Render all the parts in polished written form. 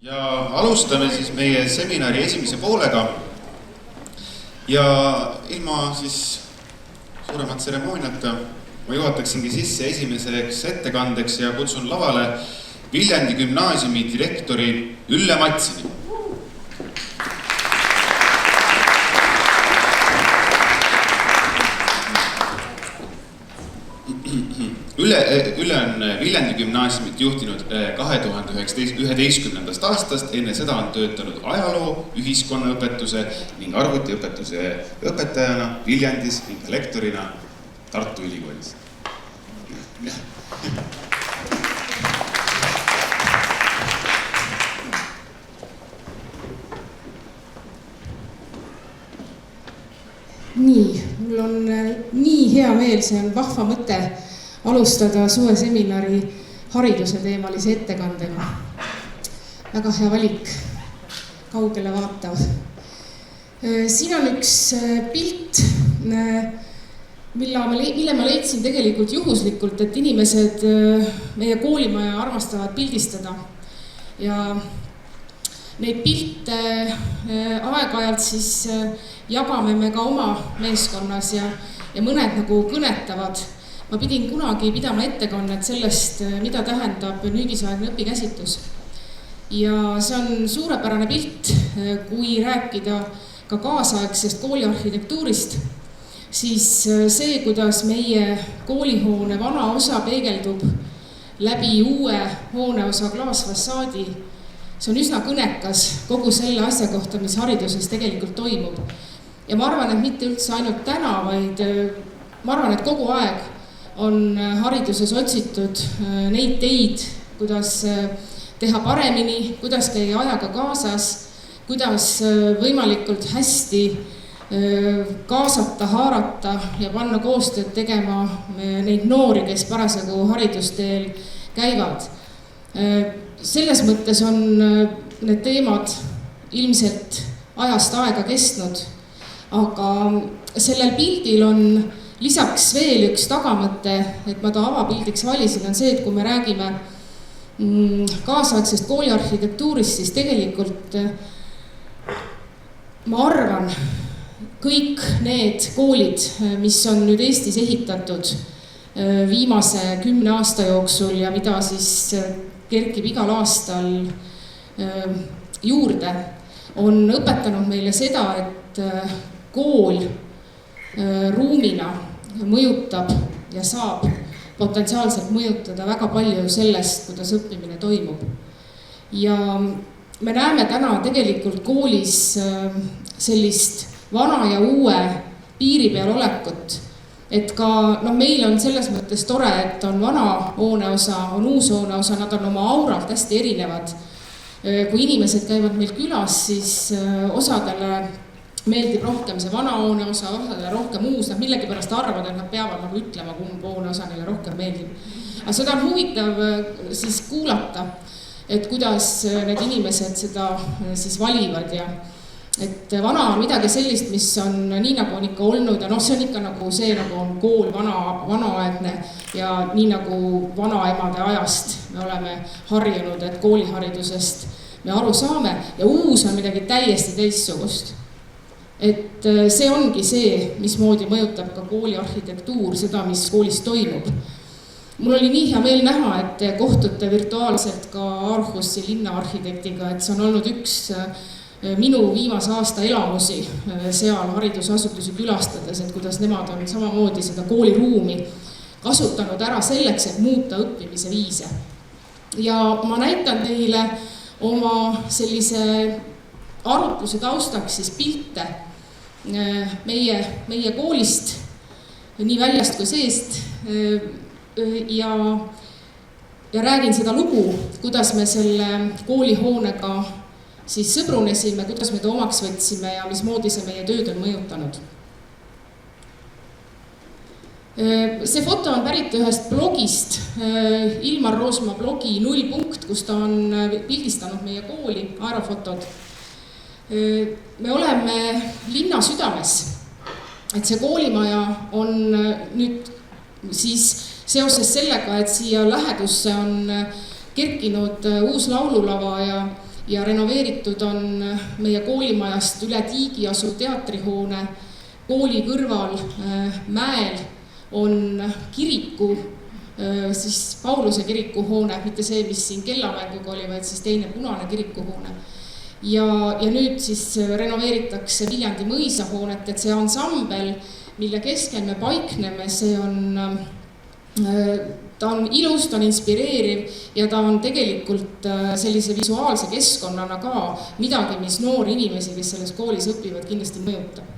Ja alustame siis meie seminari esimese poolega ja ilma siis suuremat tseremooniata ma juhataksingi sisse esimeseks ettekandeks ja kutsun lavale Viljandi gümnaasiumi direktori Ülle Matsini. Ülle on Viljandi gümnaasiumit juhtinud 2011. aastast, enne seda on töötanud ajaloo, ühiskonnaõpetuse ning arvutiõpetuse õpetajana Viljandis ning lektorina Tartu Ülikoolis. Nii, mul on nii hea meel, see on vahva mõte alustada suveseminari hariduse teemalise ettekandega. Väga hea valik, kaugele vaatav. Siin on üks pilt, mille ma leidsin tegelikult juhuslikult, et inimesed meie koolimaja armastavad pildistada. Ja neid pilte aeg-ajalt siis jagame me ka oma meeskonnas ja mõned nagu kõnetavad. Ma pidin kunagi pidama ettekannet sellest, mida tähendab nüüdisaegne õpikäsitlus. Ja see on suurepärane pilt, kui rääkida ka kaasaegsest kooliarhitektuurist, siis see, kuidas meie koolihoone vana osa peegeldub läbi uue hooneosa klaasfassaadi, see on üsna kõnekas kogu selle asja kohta, mis hariduses tegelikult toimub. Ja ma arvan, et mitte üldse ainult täna, vaid ma arvan, et kogu aeg on hariduses otsitud neid teid, kuidas teha paremini, kuidas käia ajaga kaasas, kuidas võimalikult hästi kaasata, haarata ja panna koostööd tegema neid noori, kes parasjagu haridusteel käivad. Selles mõttes on need teemad ilmselt ajast aega kestnud, aga sellel pildil on lisaks veel üks tagamõte, et ma ta avapildiks valisin, on see, et kui me räägime kaasaegsest kooliarhitektuurist, siis tegelikult ma arvan, kõik need koolid, mis on nüüd Eestis ehitatud viimase 10 aasta jooksul ja mida siis kerkib igal aastal juurde, on õpetanud meile seda, et kool ruumina mõjutab ja saab potentsiaalselt mõjutada väga palju sellest, kuidas õppimine toimub. Ja me näeme täna tegelikult koolis sellist vana ja uue piiri peal olekut. Et ka meil on selles mõttes tore, et on vana hooneosa, on uus hooneosa, nad on oma auralt hästi erinevad. Kui inimesed käivad meil külas, siis osadele meeldib rohkem see vana hooneosa, osadele rohkem uus, nad millegipärast arvavad, et nad peavad nagu ütlema, kumb hooneosa neile rohkem meeldib. Aga seda on huvitav siis kuulata, et kuidas need inimesed seda siis valivad ja et vana on midagi sellist, mis on nii nagu on ikka olnud ja see on ikka nagu see, nagu on kool vanaaegne ja nii nagu vanaemade ajast me oleme harjunud, et kooliharidusest me aru saame ja uus on midagi täiesti teistsugust. Et see ongi see, mismoodi mõjutab ka kooli arhitektuur, seda, mis koolis toimub. Mul oli nii hea meel näha, et kohtute virtuaalselt ka Aarhusi linnaarhitektiga, et see on olnud üks minu viimase aasta elamusi seal haridusasutusi külastades, et kuidas nemad on samamoodi seda kooliruumi kasutanud ära selleks, et muuta õppimise viise. Ja ma näitan teile oma sellise arutluse taustaks siis pilte meie koolist, nii väljast kui seest ja räägin seda lugu, kuidas me selle koolihoonega siis sõbrunesime, kuidas me ta omaks võtsime ja mismoodi see meie tööd on mõjutanud. See foto on pärit ühest blogist, Ilmar Roosma blogi 0 punkt, kus ta on pildistanud meie kooli, aerofotod. Me oleme linna südames, et see koolimaja on nüüd siis seoses sellega, et siia lähedusse on kerkinud uus laululava ja renoveeritud on meie koolimajast üle tiigi asuv teatrihoone, kooli kõrval mäel on kiriku, siis Pauluse kirikuhoone, mitte see, mis siin Kellamänguga oli, vaid siis teine punane kirikuhoone. Ja nüüd siis renoveeritakse Viljandi mõisahoonet, et see ansambel, mille keskel me paikneme, ta on ilus, ta on inspireeriv ja ta on tegelikult sellise visuaalse keskkonnana ka midagi, mis noori inimesi, kes selles koolis õpivad, kindlasti mõjutab.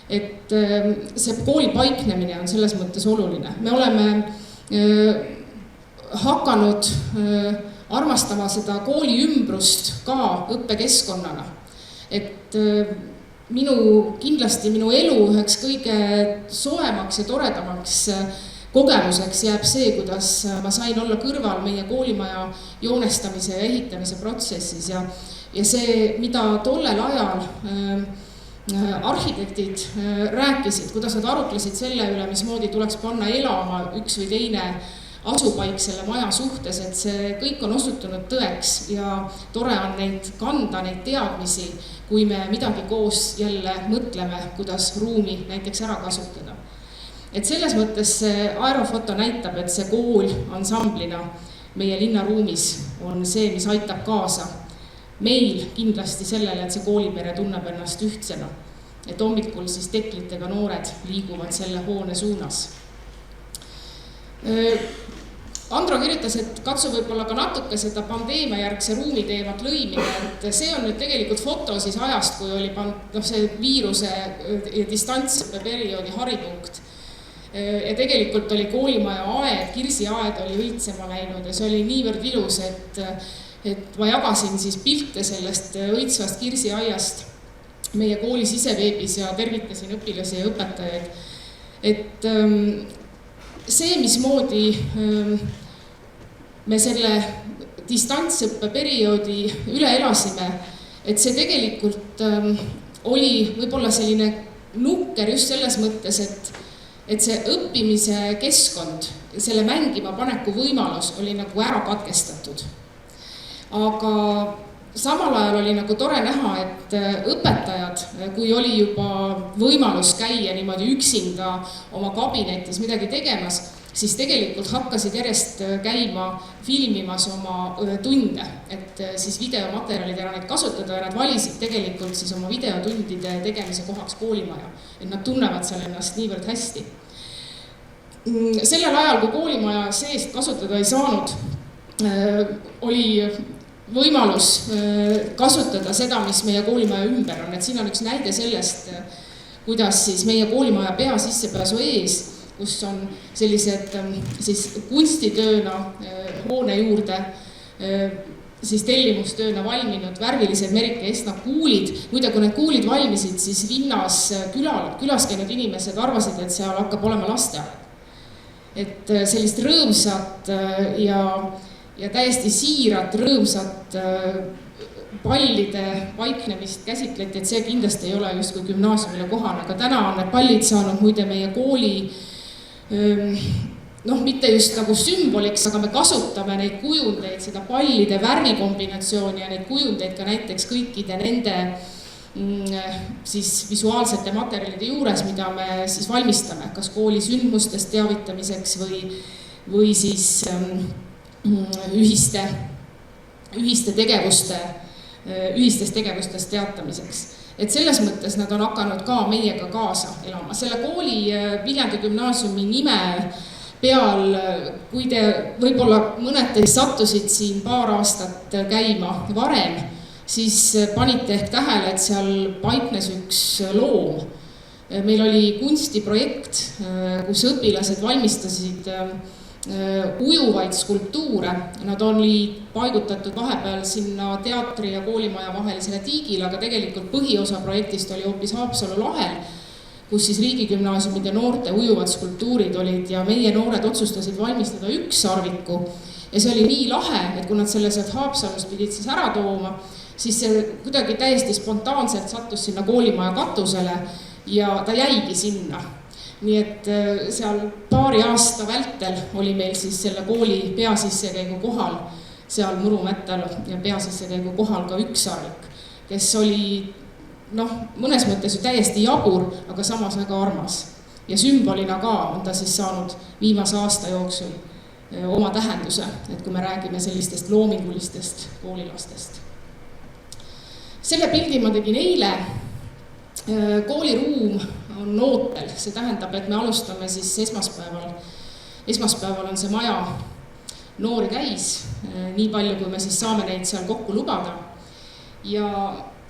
Et see kooli paiknemine on selles mõttes oluline. Me oleme hakanud armastama seda kooli ümbrust ka õppekeskkonnana. Et kindlasti minu elu üheks kõige soemaks ja toredamaks kogemuseks jääb see, kuidas ma sain olla kõrval meie koolimaja joonestamise ja ehitamise protsessis ja see, mida tollel ajal arhitektid rääkisid, kuidas nad arutlesid selle üle, mismoodi tuleks panna elama üks või teine asupaik selle maja suhtes, et see kõik on osutunud tõeks ja tore on neid kanda, neid teadmisi, kui me midagi koos jälle mõtleme, kuidas ruumi näiteks ära kasutada. Et selles mõttes see aerofoto näitab, et see kool ansamblina meie linnaruumis on see, mis aitab kaasa meil kindlasti sellele, et see koolipere tunneb ennast ühtsena. Et hommikul siis teklitega noored liiguvad selle hoone suunas. Andro kirjutas, et katsu võib-olla ka natuke seda pandeemia järgse ruumi teemat lõimida, et see on nüüd tegelikult foto siis ajast, kui oli see viiruse ja distantsõppe perioodi haripunkt. Ja tegelikult oli koolimaja aed, kirsiaed oli õitsema läinud ja see oli niivõrd ilus, et ma jagasin siis pilte sellest õitsvast kirsiaiast meie kooli siseveebis ja tervitasin õpilasi ja õpetajaid. Et see, mismoodi me selle distantsõppe perioodi üle elasime, et see tegelikult oli võib-olla selline nukker just selles mõttes, et see õppimise keskkond, selle mängima paneku võimalus oli nagu ära katkestatud. Aga samal ajal oli nagu tore näha, et õpetajad, kui oli juba võimalus käia niimoodi üksinda oma kabinetis midagi tegemas, siis tegelikult hakkasid järjest käima filmimas oma tunde, et siis videomaterjalid ära neid kasutada ja nad valisid tegelikult siis oma videotundide tegemise kohaks koolimaja, et nad tunnevad seal ennast niivõrd hästi. Sellel ajal, kui koolimaja seest kasutada ei saanud, oli võimalus kasutada seda, mis meie koolimaja ümber on, et siin on üks näide sellest, kuidas siis meie koolimaja pea sissepääsu ees, kus on sellised siis kunstitööna hoone juurde, siis tellimustööna valminud värvilised Merike Estna kuulid. Muide, kui need kuulid valmisid, siis linnas külas käinud inimesed arvasid, et seal hakkab olema lasteaed. Et sellist rõõmsat ja täiesti siirat rõõmsat pallide paiknemist käsitleti, et see kindlasti ei ole just kui gümnaasiumile kohane, aga täna on need pallid saanud muide meie kooli mitte just nagu sümboliks, aga me kasutame neid kujundeid, seda pallide värvikombinatsiooni ja neid kujundeid ka näiteks kõikide nende siis visuaalsete materjalide juures, mida me siis valmistame, kas kooli sündmustest teavitamiseks või siis ühistest tegevustest teatamiseks. Et selles mõttes nad on hakanud ka meiega kaasa elama. Selle kooli Viljandi gümnaasiumi nime peal, kui te võib-olla mõned teist sattusid siin paar aastat käima varem, siis panite ehk tähele, et seal paiknes üks loom. Meil oli kunstiprojekt, kus õpilased valmistasid ujuvaid skulptuure. Nad oli paigutatud vahepeal sinna teatri ja koolimaja vahelisele tiigile, aga tegelikult põhiosa projektist oli hoopis Haapsalu lahel, kus siis riigigümnaasiumide noorte ujuvad skulptuurid olid ja meie noored otsustasid valmistada ükssarviku. Ja see oli nii lahe, et kui nad selle sealt Haapsalust pidid siis ära tooma, siis see kuidagi täiesti spontaanselt sattus sinna koolimaja katusele ja ta jäigi sinna. Nii et seal paari aasta vältel oli meil siis selle kooli peasissekäigu kohal seal Murumättal ja peasissekäigu kohal ka ükssarvik, kes oli mõnes mõttes ju täiesti jabur, aga samas väga armas. Ja sümbolina ka on ta siis saanud viimase aasta jooksul oma tähenduse, et kui me räägime sellistest loomingulistest koolilastest. Selle pildi ma tegin eile. Kooliruum on ootel, see tähendab, et me alustame siis esmaspäeval. Esmaspäeval on see maja noori käis, nii palju, kui me siis saame neid seal kokku lubada. Ja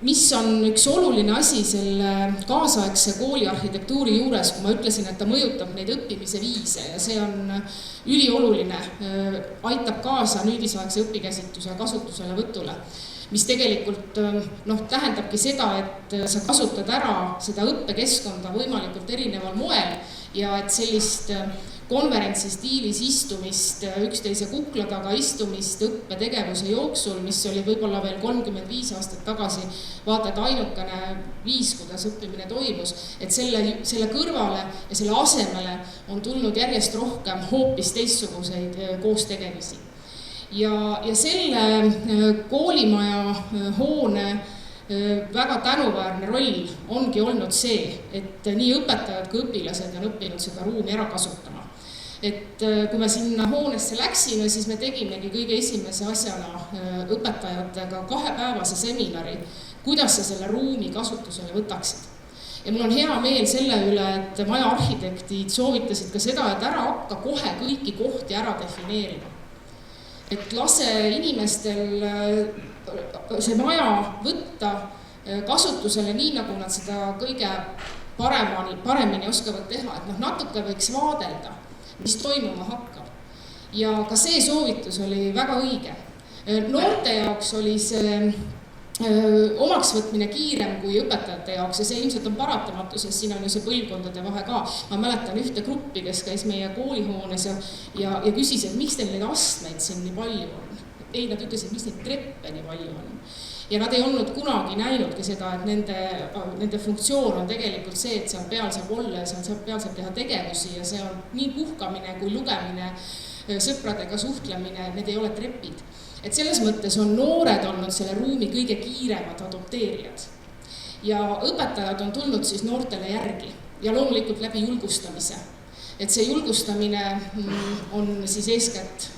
mis on üks oluline asi selle kaasaegse kooliarhitektuuri juures, kui ma ütlesin, et ta mõjutab neid õppimise viise ja see on ülioluline, aitab kaasa nüüdisaegse õpikäsitluse ja kasutusele võtule, mis tegelikult tähendabki seda, et sa kasutad ära seda õppekeskkonda võimalikult erineval moel ja et sellist konverentsi stiilis istumist, üksteise kukla taga istumist õppetegevuse jooksul, mis oli võib-olla veel 35 aastat tagasi vaata, et ainukene viis, kuidas õppimine toimus, et selle kõrvale ja selle asemele on tulnud järjest rohkem hoopis teistsuguseid koostegemisi. Ja selle koolimaja hoone väga tänuväärne roll ongi olnud see, et nii õpetajad kui õpilased on õppinud seda ruumi ära kasutama. Et kui me sinna hoonesse läksime, siis me tegimegi kõige esimese asjana õpetajatega 2-päevase seminari, kuidas sa selle ruumi kasutusele võtaksid. Ja mul on hea meel selle üle, et maja arhitektid soovitasid ka seda, et ära hakka kohe kõiki kohti ära defineerima. Et lase inimestel see maja võtta kasutusele nii, nagu nad seda kõige paremini oskavad teha, et natuke võiks vaadelda, mis toimuma hakkab. Ja ka see soovitus oli väga õige. Noorte jaoks oli see omaksvõtmine kiirem kui õpetajate jaoks ja see ilmselt on paratamatu, sest siin on ju see põlvkondade vahe ka. Ma mäletan ühte gruppi, kes käis meie koolihoones ja küsis, et miks teil neid astmeid siin nii palju on. Ei, nad ütlesid, miks neid treppe nii palju on. Ja nad ei olnud kunagi näinudki seda, et nende funktsioon on tegelikult see, et seal peal saab olla ja seal peal saab teha tegevusi ja see on nii puhkamine kui lugemine, sõpradega suhtlemine, need ei ole trepid. Et selles mõttes on noored olnud selle ruumi kõige kiiremad adopteerijad. Ja õpetajad on tulnud siis noortele järgi ja loomulikult läbi julgustamise. Et see julgustamine on siis eeskätt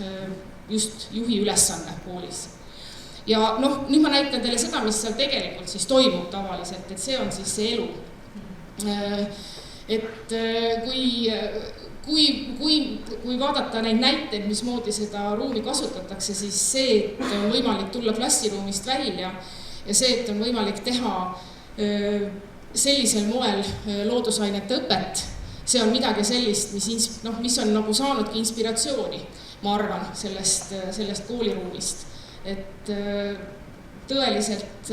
just juhi ülesanne koolis. Ja nüüd ma näitan teile seda, mis seal tegelikult siis toimub tavaliselt, et see on siis see elu. Et kui vaadata neid näiteid, mismoodi seda ruumi kasutatakse, siis see, et on võimalik tulla klassiruumist välja ja see, et on võimalik teha sellisel moel loodusainete õpet, see on midagi sellist, mis on nagu saanudki inspiratsiooni, ma arvan, sellest kooliruumist. Et tõeliselt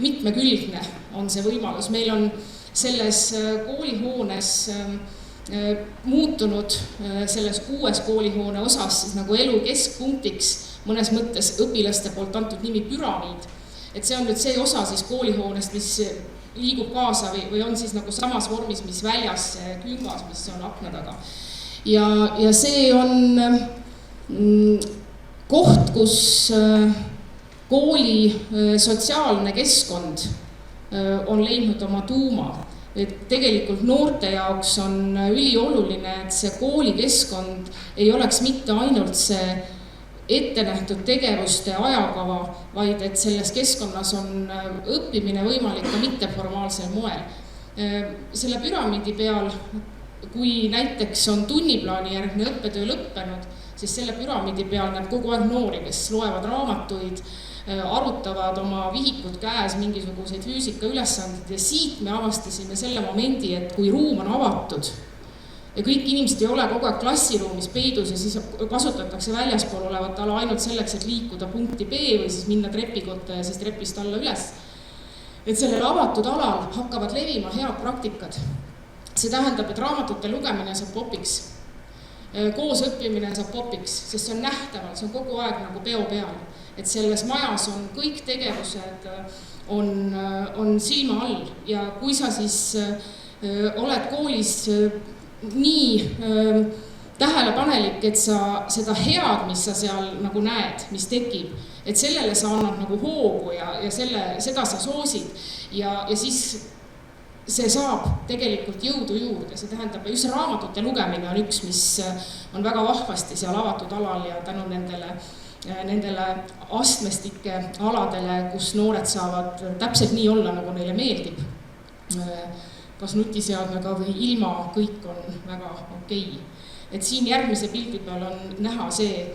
mitmekülgne on see võimalus. Meil on selles koolihoones muutunud selles uues koolihoone osas siis nagu elu keskpunktiks mõnes mõttes õpilaste poolt antud nimi püramiid. Et see on nüüd see osa siis koolihoonest, mis liigub kaasa või on siis nagu samas vormis, mis väljas küngas, mis on akna taga. Ja see on koht, kus kooli sotsiaalne keskkond on leidnud oma tuuma. Et tegelikult noorte jaoks on ülioluline, et see koolikeskkond ei oleks mitte ainult see ettenähtud tegevuste ajakava, vaid et selles keskkonnas on õppimine võimalik ka mitteformaalsel moel. Selle püramiidi peal, kui näiteks on tunniplaani järgne õppetöö lõppenud, siis selle püramiidi peal näeb kogu aeg noori, kes loevad raamatuid, arutavad oma vihikud käes mingisuguseid füüsika ülesanded ja siit me avastasime selle momendi, et kui ruum on avatud ja kõik inimesed ei ole kogu aeg klassiruumis peidus ja siis kasutatakse väljaspool olevat ala ainult selleks, et liikuda punkti B või siis minna trepikotta ja siis trepist alla üles. Et sellel avatud alal hakkavad levima head praktikad. See tähendab, et raamatute lugemine saab popiks. Koos õppimine saab popiks, sest see on nähtaval, see on kogu aeg nagu peo peal. Et selles majas on kõik tegevused on silma all ja kui sa siis oled koolis nii tähelepanelik, et sa seda head, mis sa seal nagu näed, mis tekib, et sellele sa annad nagu hoogu ja seda sa soosid ja siis see saab tegelikult jõudu juurde, see tähendab, just raamatute lugemine on üks, mis on väga vahvasti seal avatud alal ja tänu nendele astmestike aladele, kus noored saavad täpselt nii olla, nagu neile meeldib. Kas nutiseadmega või ilma, kõik on väga okei. Et siin järgmise pildi peal on näha see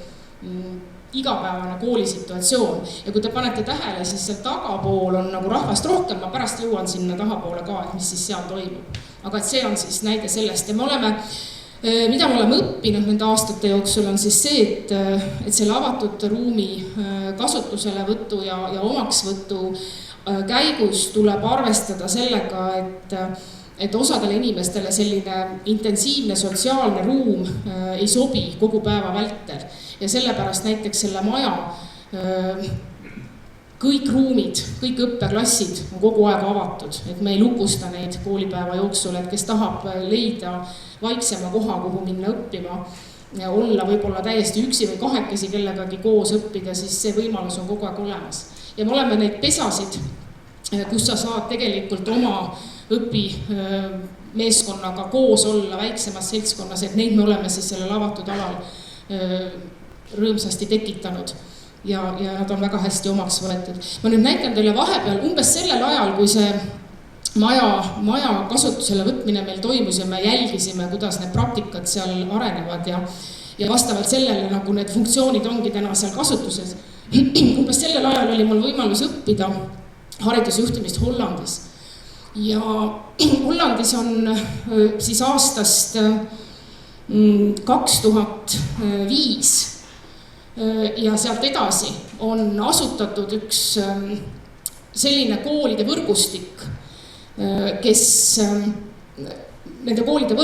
igapäevane koolisituatsioon ja kui te panete tähele, siis seal tagapool on nagu rahvast rohkem, ma pärast jõuan sinna tahapoole ka, et mis siis seal toimub. Aga et see on siis näide sellest ja mida me oleme õppinud nende aastate jooksul on siis see, et selle avatud ruumi kasutuselevõtu ja omaksvõtu käigus tuleb arvestada sellega, et osadele inimestele selline intensiivne sotsiaalne ruum ei sobi kogu päeva vältel. Ja sellepärast näiteks selle maja kõik ruumid, kõik õppeklassid on kogu aeg avatud, et me ei lukusta neid koolipäeva jooksul, et kes tahab leida vaiksema koha, kuhu minna õppima ja olla võib-olla täiesti üksi või kahekesi kellegagi koos õppida, siis see võimalus on kogu aeg olemas. Ja me oleme neid pesasid, kus sa saad tegelikult oma õpimeeskonnaga koos olla väiksemas seltskonnas, et neid me oleme siis sellel avatud alal rõõmsasti tekitanud ja nad on väga hästi omaks võetud. Ma nüüd näitan teile vahepeal umbes sellel ajal, kui see maja kasutusele võtmine meil toimus ja me jälgisime, kuidas need praktikad seal arenevad ja vastavalt sellele, nagu need funktsioonid ongi täna seal kasutuses. Umbes sellel ajal oli mul võimalus õppida haridusjuhtimist Hollandis. Ja Hollandis on siis aastast 2005 ja sealt edasi on asutatud üks selline koolide võrgustik, nende koolide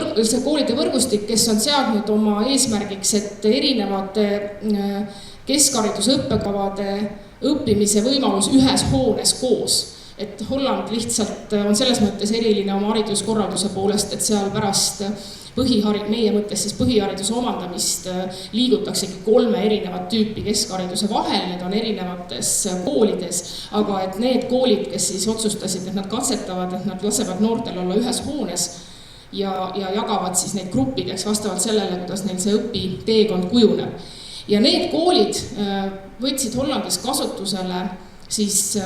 võrgustik, kes on seadnud oma eesmärgiks, et erinevate keskhariduse õppekavade õppimise võimalus ühes hoones koos. Et Holland lihtsalt on selles mõttes eriline oma hariduskorralduse poolest, et seal pärast meie mõttes siis põhihariduse omandamist liigutaksegi 3 erinevat tüüpi keskhariduse vahel, need on erinevates koolides, aga et need koolid, kes siis otsustasid, et nad katsetavad, et nad lasevad noortel olla ühes hoones ja jagavad siis neid gruppideks vastavalt sellele, kuidas neil see õpiteekond kujuneb. Ja need koolid võtsid Hollandis kasutusele siis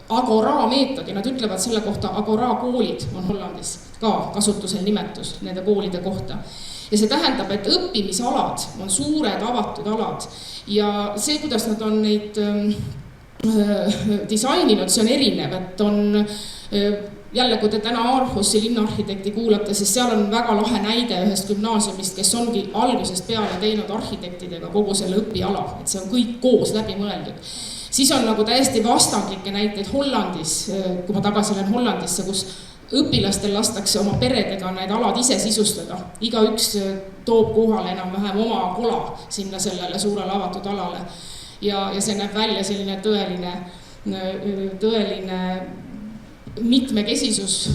Agora meetodi, nad ütlevad selle kohta, Agora koolid on Hollandis ka kasutusel nimetus nende koolide kohta. Ja see tähendab, et õppimisalad on suured avatud alad ja see, kuidas nad on neid disaininud, see on erinev, et on jälle, kui te täna Aarhusi linnaarhitekti kuulate, siis seal on väga lahe näide ühest gümnaasiumist, kes ongi algusest peale teinud arhitektidega kogu selle õpiala, et see on kõik koos läbi mõeldud. Siis on nagu täiesti vastandlikke näiteid Hollandis, kui ma tagasi olen Hollandisse, kus õpilastel lastakse oma peredega need alad ise sisustada. Igaüks toob kohale enam-vähem oma kola sinna sellele suurele avatud alale. Ja see näeb välja selline tõeline mitmekesisus.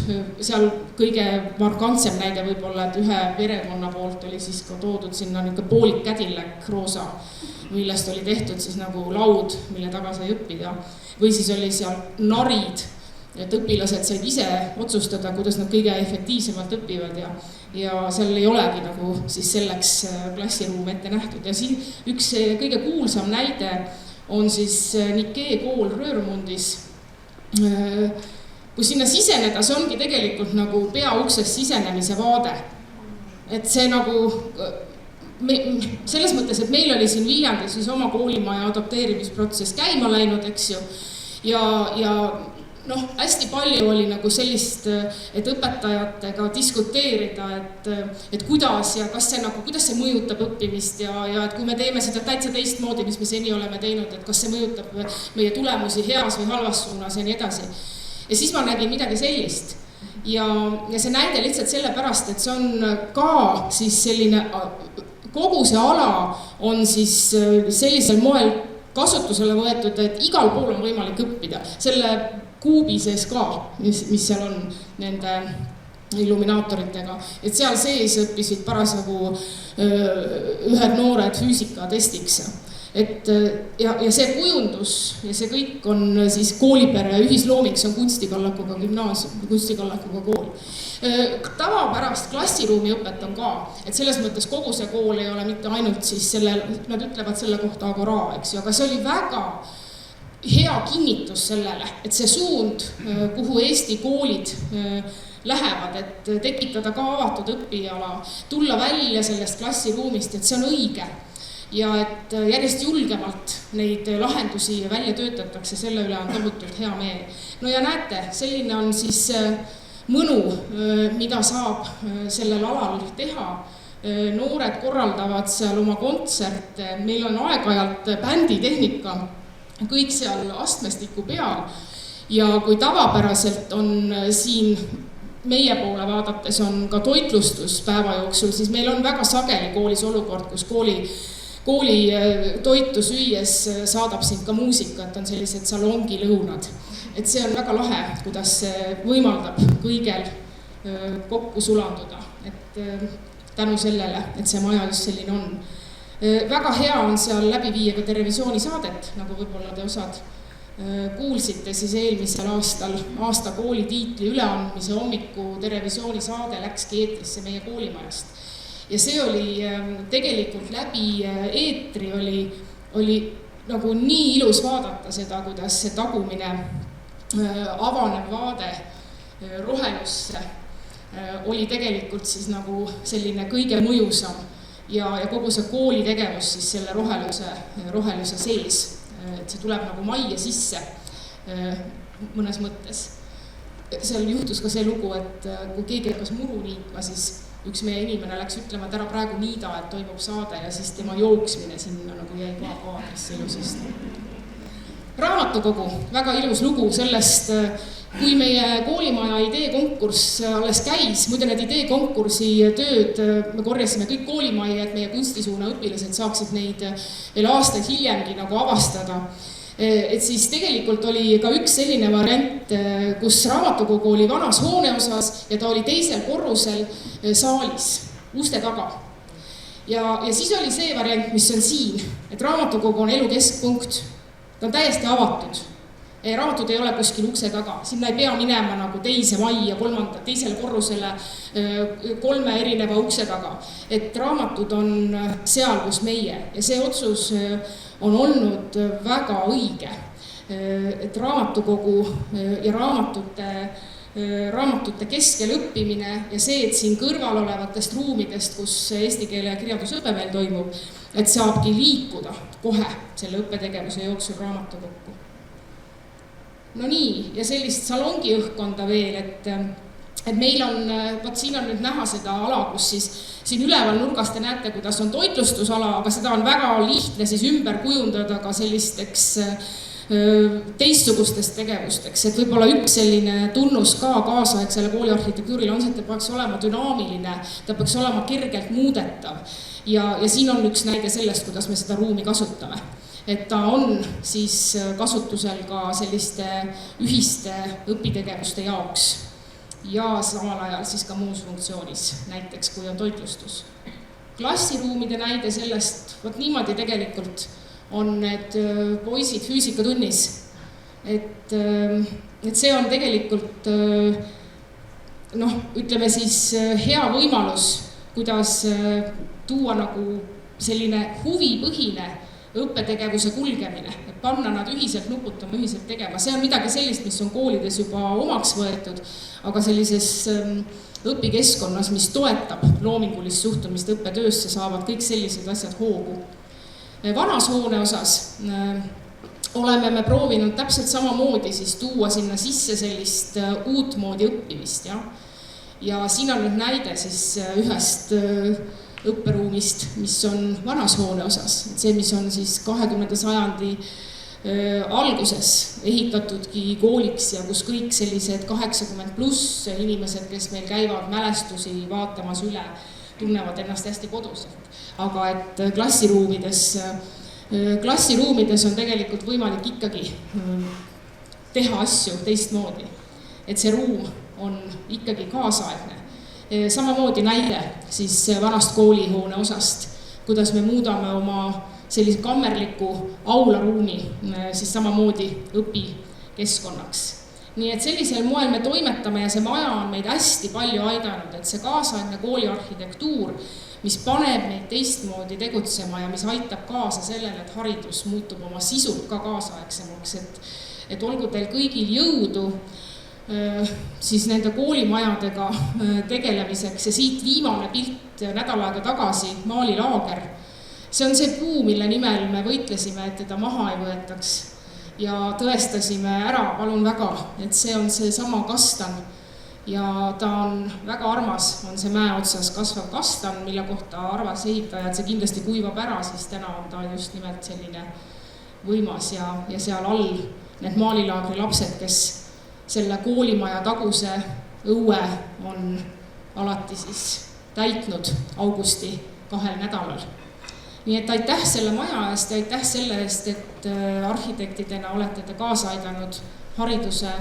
Seal kõige markantsem näide võib-olla, et ühe perekonna poolt oli siis ka toodud sinna poolik Cadillac roosa, millest oli tehtud siis nagu laud, mille taga sai õppida. Või siis oli seal narid, et õpilased said ise otsustada, kuidas nad kõige efektiivsemalt õpivad ja seal ei olegi nagu siis selleks klassiruum ette nähtud. Ja siin üks kõige kuulsam näide on siis Nikee kool Röörmundis, kui sinna siseneda, see ongi tegelikult nagu peauksest sisenemise vaade. Et see nagu selles mõttes, et meil oli siin Viljandis siis oma koolimaja adapteerimisprotsess käima läinud, eks ju, ja hästi palju oli nagu sellist, et õpetajatega diskuteerida, et kuidas ja kuidas see mõjutab õppimist ja et kui me teeme seda täitsa teistmoodi, mis me seni oleme teinud, et kas see mõjutab meie tulemusi heas või halvas suunas ja nii edasi. Ja siis ma nägin midagi sellist ja see näide lihtsalt sellepärast, et see on ka siis selline kogu see ala on siis sellisel moel kasutusele võetud, et igal pool on võimalik õppida. Selle kuubi sees ka, mis seal on nende illuminaatoritega, et seal sees õppisid parasjagu ühed noored füüsikatestiks. Ja see kujundus ja see kõik on siis koolipere ühislooming, see on kunstikallakuga gümnaasium, kunstikallakuga kool. Tavapärast klassiruumi õpet on ka, et selles mõttes kogu see kool ei ole mitte ainult siis nad ütlevad selle kohta agora, eks ju, aga see oli väga hea kinnitus sellele, et see suund, kuhu Eesti koolid lähevad, et tekitada ka avatud õpiala, tulla välja sellest klassiruumist, et see on õige ja et järjest julgemalt neid lahendusi välja töötatakse, selle üle on tohutult hea meel. No ja näete, selline on siis mõnu, mida saab sellel alal teha. Noored korraldavad seal oma kontserte, meil on aeg-ajalt bänditehnika, kõik seal astmestiku peal ja kui tavapäraselt on siin meie poole vaadates on ka toitlustus päeva jooksul, siis meil on väga sageli koolis olukord, kus kooli toitu süües saadab sind ka muusikat, on sellised salongilõunad. Et see on väga lahe, kuidas see võimaldab kõigel kokku sulanduda, et tänu sellele, et see maja just selline on. Väga hea on seal läbi viia ka televisioonisaadet, nagu võib-olla te osad kuulsite, siis eelmisel aastal aasta kooli tiitli üleandmise hommiku televisioonisaade läkski eetrisse meie koolimajast. Ja see oli tegelikult läbi eetri oli nagu nii ilus vaadata seda, kuidas see tagumine avanev vaade rohelusse oli tegelikult siis nagu selline kõige mõjusam ja kogu see kooli tegevus siis selle roheluse sees, et see tuleb nagu majja sisse mõnes mõttes. Seal juhtus ka see lugu, et kui keegi hakkas muru niitma, siis üks meie inimene läks ütlema, et ära praegu niida, et toimub saade ja siis tema jooksmine sinna nagu jäi ka kaadrisse ilusasti. Raamatukogu, väga ilus lugu sellest, kui meie koolimaja ideekonkurss alles käis, muide need ideekonkursi tööd me korjasime kõik koolimajja, et meie kunstisuuna õpilased saaksid neid veel aastaid hiljemgi nagu avastada. Et siis tegelikult oli ka üks selline variant, kus raamatukogu oli vanas hooneosas ja ta oli teisel korrusel saalis, uste taga. Ja siis oli see variant, mis on siin, et raamatukogu on elu keskpunkt, ta on täiesti avatud. Raamatud ei ole kuskil ukse taga, sinna ei pea minema nagu teise majja, teisele korrusele 3 erineva ukse taga. Et raamatud on seal, kus meie ja see otsus on olnud väga õige, et raamatukogu ja raamatute keskel õppimine ja see, et siin kõrval olevatest ruumidest, kus eesti keele ja kirjandusõpe meil toimub, et saabki liikuda kohe selle õppetegevuse jooksul raamatukokku. No nii, ja sellist salongi õhkkonda veel, et meil on, siin on nüüd näha seda ala, kus siis siin üleval nurgas te näete, kuidas on toitlustusala, aga seda on väga lihtne siis ümber kujundada ka sellisteks teistsugustest tegevusteks, et võib-olla üks selline tunnus ka kaasaegsele kooliarhitektuurile on see, et ta peaks olema dünaamiline, ta peaks olema kergelt muudetav ja siin on üks näide sellest, kuidas me seda ruumi kasutame. Et ta on siis kasutusel ka selliste ühiste õpitegevuste jaoks ja samal ajal siis ka muus funktsioonis, näiteks kui on toitlustus. Klassiruumide näide sellest, võt niimoodi tegelikult on need poisid füüsikatunnis, et see on tegelikult, ütleme siis hea võimalus, kuidas tuua nagu selline huvipõhine õppetegevuse kulgemine, et panna nad ühiselt nuputama, ühiselt tegema. See on midagi sellist, mis on koolides juba omaks võetud, aga sellises õpikeskkonnas, mis toetab loomingulist suhtumist õppetöösse, saavad kõik sellised asjad hoogu. Vanas hoone osas oleme me proovinud täpselt samamoodi siis tuua sinna sisse sellist uut moodi õppimist. Ja siin on nüüd näide siis ühest õpperuumist, mis on vanas hoone osas. See, mis on siis 20. sajandi alguses ehitatudki kooliks ja kus kõik sellised 80+ inimesed, kes meil käivad mälestusi vaatamas üle, tunnevad ennast hästi koduselt. Aga et klassiruumides on tegelikult võimalik ikkagi teha asju teistmoodi. Et see ruum on ikkagi kaasaegne. Samamoodi näide siis vanast koolihoone osast, kuidas me muudame oma sellise kammerliku aularuumi siis samamoodi õpikeskkonnaks. Nii et sellisel moel me toimetame ja see maja on meid hästi palju aidanud, et see kaasaegne kooliarhitektuur, mis paneb meid teistmoodi tegutsema ja mis aitab kaasa sellele, et haridus muutub oma sisult ka kaasaegsemaks, et olgu teil kõigil jõudu siis nende koolimajadega tegelemiseks ja siit viimane pilt nädal aega tagasi, maalilaager. See on see puu, mille nimel me võitlesime, et teda maha ei võetaks ja tõestasime ära, palun väga, et see on see sama kastan ja ta on väga armas, on see mäe otsas kasvav kastan, mille kohta arvas ehitaja, et see kindlasti kuivab ära, siis täna on ta just nimelt selline võimas ja seal all need maalilaagri lapsed, kes selle koolimaja taguse õue on alati siis täitnud augusti 2 nädalal. Nii et aitäh selle maja eest ja aitäh selle eest, et arhitektidena olete te kaasa aidanud hariduse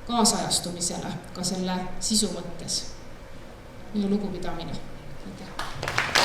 kaasajastumisele ka selle sisu mõttes. Minu lugupidamine. Aitäh.